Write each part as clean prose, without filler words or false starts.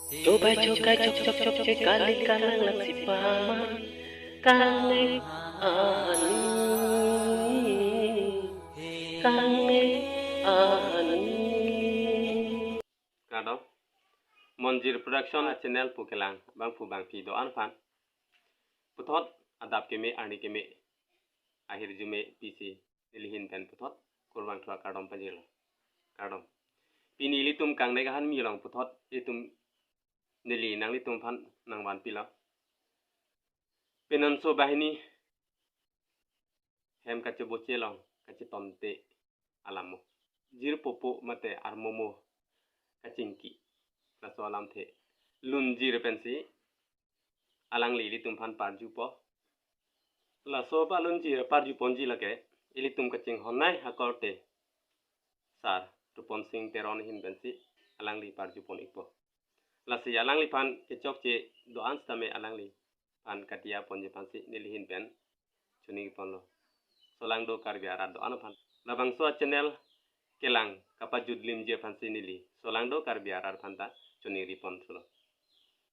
Coba coba cok cok cok cek kali kalang lang si paman kange ani kange ani. Kado Monjir Production channel pukelang bang pu bang pi do an fan putot adap keme ani keme akhir jume PC nilihin pen putot kurang tua kadom panjelo kadom pini litum kang negahan milong putot litum nili nang litum fan nang wan pila penan so bahini hem kace bocelong kace tonte alamo jir popo mate armomo kacingki la so alam the lun jir pensi alang li litum fan parju po la so ba lun jir parju ponji lake ilitum kacing honai hakorte sar tupon sing teron hin pensi alang li parju pon ipo la si alang li pan kecok ce doan stame alang li pan katia ponje pansi nilihin pen chuni pon lo solang do karbiara do anu pan labang so channel kelang kapajud lim je pansi nili solang do karbiara phanta chuni ripon sulo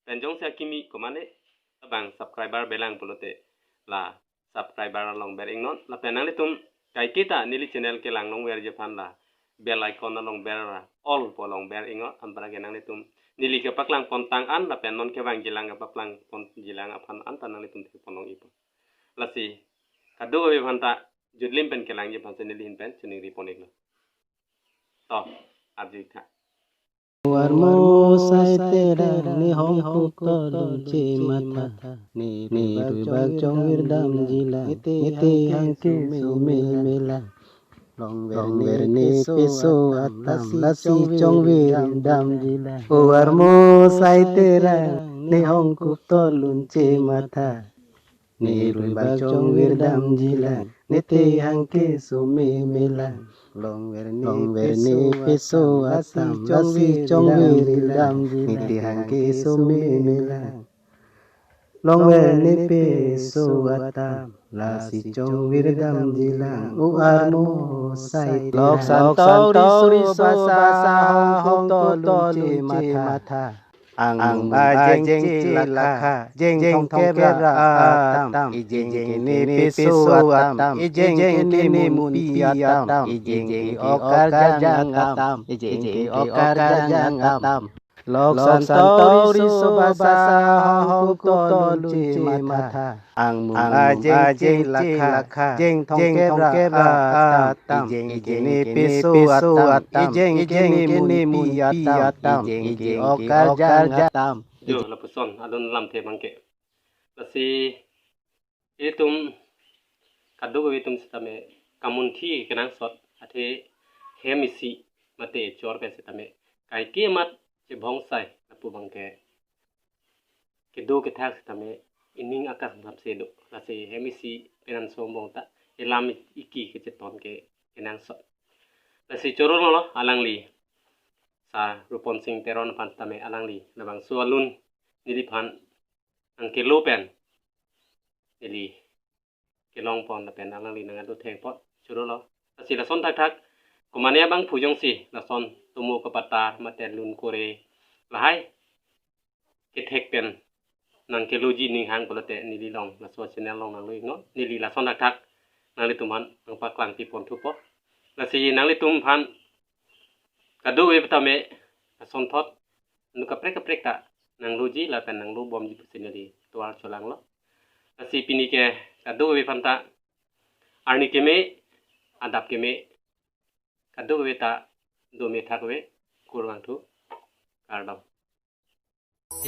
penjong sa kimi komane abang subscriber belang pulote la subscriber long bering non la penang litum kai kita nili channel kelang long wer je pan la bell icon na long bera all po long ber ingo ampara genang litum nili ke paklang pontang an la penon ke wang jilang ke paklang pon jilang apan an tanang litum te ponong ipo la si kado we phanta judlim pen kelang je pan nili hin pen chuni riponik lo to arjika Warmo sai tera ni hong pukto lunche mata ni rubak chong wirdam jila ite hangke sume mela long ver ni peso atam lasi chong wirdam jila warmo sai tera ni hong pukto lunche mata ni rubak chong wirdam jila ite hangke sume mela long ver ni peso atam lasi chong wirdam niti hangke sume mela long ver ni peso atam lasi chong wirdam jila uarmo sai lok santau riso basa hong to lunche mata ang jeng cilaka jeng thong kera atam ijeng ni peso atam ijeng ni mupi atam ijeng okar jang atam ijeng okar jang atam lok santau riso basa hong to lunche mata ang jeng cilaka jeng thong kera atam ijeng ni peso atam ijeng ni mupi atam ijeng okar jang atam yo la puson adon lam the bangke lasi itum kado we tum stame kamun thi kenang sot athe hemisi mate chor pe stame kai ke mat che bhong sai apu bangke ke do ke thak stame ining akas bab se do lasi hemisi penan sombong ta elam iki ke cheton ke kenang sot lasi chorol lo alang li sa rupon sing teron pan stame alang li nabang sualun nili pan ang kilo pen nili kilong pon la pen alang li nang do theng pot churo lo asi la son thak thak kumane bang phujong si la son tumu ka pata maten lun kore la hai ke thek pen nang kilo ji ning hang polote nili long la so channel long nang lui ngo nili la son thak thak nang li tuman nang pa klang ti pon thu po la si nang li tum phan kado we patame la son thot nu ka prek ta nang luji la pen nang lu bom ji pusinali tuar cholang lo asi pini ke kado we phanta arni keme adap keme kado we ta do me thakwe kurang thu kardam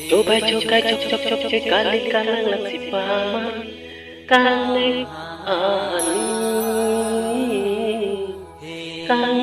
coba coba cok cok cok cek kali kalang lang si paman kange ani kange